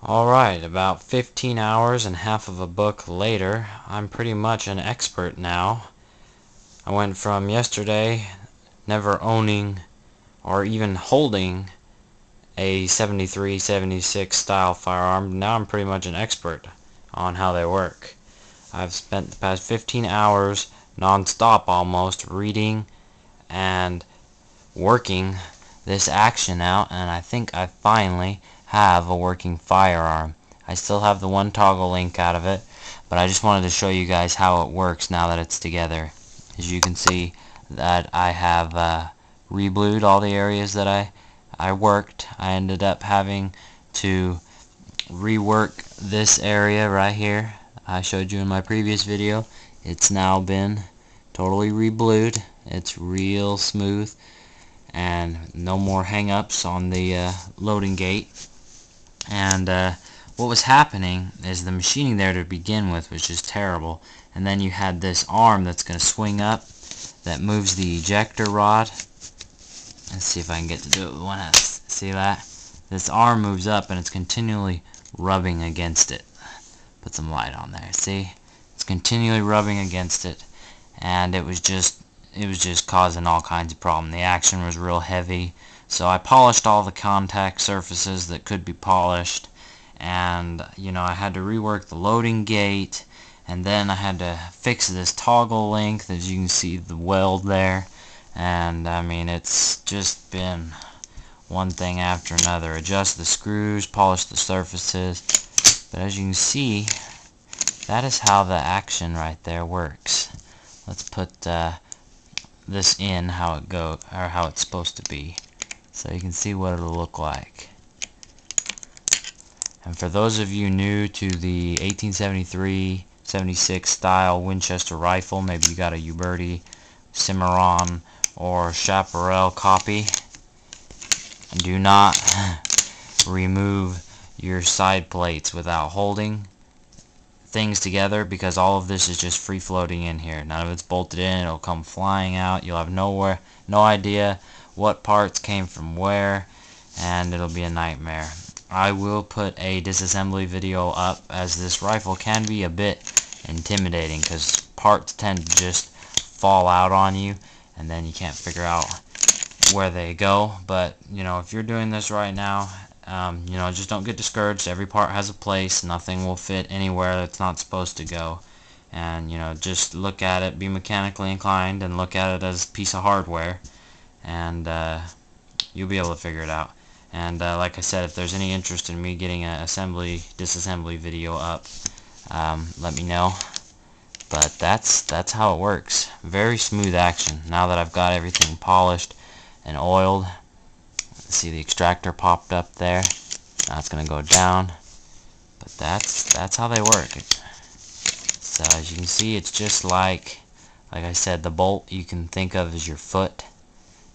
Alright, about 15 hours and half of a book later, I'm pretty much an expert now. I went from yesterday never owning or even holding a 73, 76 style firearm. Now I'm pretty much an expert on how they work. I've spent the past 15 hours non-stop almost reading and working this action out, and I think I finally have a working firearm. I still have the one toggle link out of it, but I just wanted to show you guys how it works now that it's together. As you can see that I have re-blued all the areas that I worked. I ended up having to rework this area right here. I showed you in my previous video. It's now been totally re-blued. It's real smooth and no more hang-ups on the loading gate. And what was happening is the machining there to begin with was just terrible, and then you had this arm that's going to swing up that moves the ejector rod. Let's see if I can get to do it with one hand. See that? This arm moves up and it's continually rubbing against it. Put some light on there. See? It's continually rubbing against it, and it was just causing all kinds of problems. The action was real heavy, so I polished all the contact surfaces that could be polished, and I had to rework the loading gate, and then I had to fix this toggle length, as you can see the weld there. And I mean, it's just been one thing after another. Adjust the screws, polish the surfaces. But as you can see, that is how the action right there works. Let's put this in how it go, or how it's supposed to be, so you can see what it'll look like. And for those of you new to the 1873-76 style Winchester rifle, maybe you got a Uberti, Cimarron, or Chaparral copy, do not remove your side plates without holding things together, because all of this is just free floating in here. None of it's bolted in. It'll come flying out. You'll have no idea what parts came from where, and it'll be a nightmare. I will put a disassembly video up, as this rifle can be a bit intimidating because parts tend to just fall out on you and then you can't figure out where they go. But if you're doing this right now, just don't get discouraged. Every part has a place. Nothing will fit anywhere that's not supposed to go. And just look at it, be mechanically inclined, and look at it as a piece of hardware, and you'll be able to figure it out. And like I said, if there's any interest in me getting an disassembly video up, let me know. But that's how it works. Very smooth action. Now that I've got everything polished and oiled, see the extractor popped up there. Now it's gonna go down. But that's how they work. So as you can see, it's just like I said, the bolt you can think of as your foot,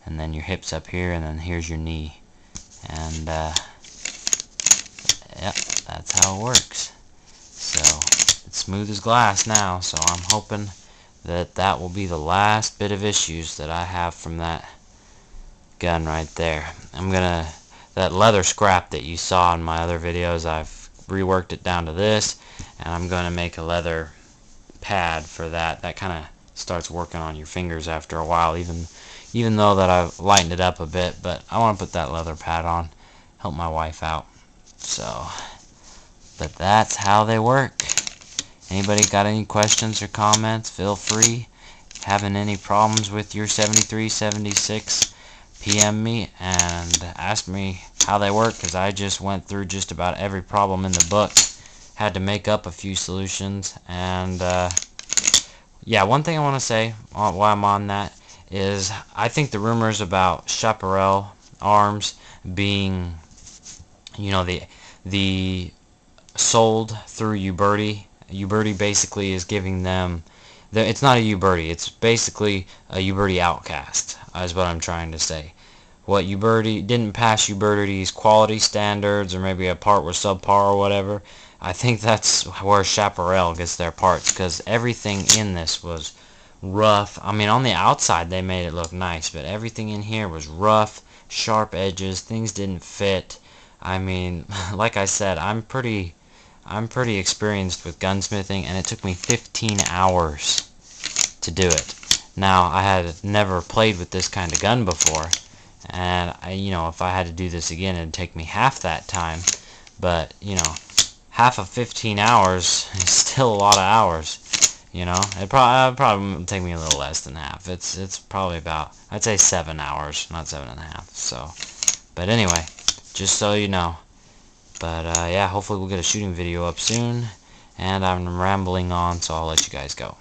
and then your hips up here, and then here's your knee. And yep, that's how it works. So it's smooth as glass now, so I'm hoping that will be the last bit of issues that I have from that gun right there. That leather scrap that you saw in my other videos, I've reworked it down to this, and I'm gonna make a leather pad for that. That kind of starts working on your fingers after a while, even though that I've lightened it up a bit. But I want to put that leather pad on, help my wife out. So, but that's how they work. Anybody got any questions or comments, feel free. Having any problems with your 73, 76, PM me and ask me how they work, because I just went through just about every problem in the book. Had to make up a few solutions. And yeah, one thing I want to say while I'm on that is, I think the rumors about Chaparral arms being the sold through Uberti basically is giving them it's not a Uberti, it's basically a Uberti outcast, is what I'm trying to say. What Uberti didn't pass Uberti's quality standards, or maybe a part was subpar or whatever. I think that's where Chaparral gets their parts, because everything in this was rough. I mean, on the outside they made it look nice, but everything in here was rough, sharp edges, things didn't fit. I mean, like I said, I'm pretty experienced with gunsmithing, and it took me 15 hours to do it. Now, I had never played with this kind of gun before, and if I had to do this again, it'd take me half that time. But half of 15 hours is still a lot of hours. It probably would take me a little less than half. It's probably about, I'd say, 7 hours, not 7.5. So, but anyway, just so you know. But yeah, hopefully we'll get a shooting video up soon. And I'm rambling on, so I'll let you guys go.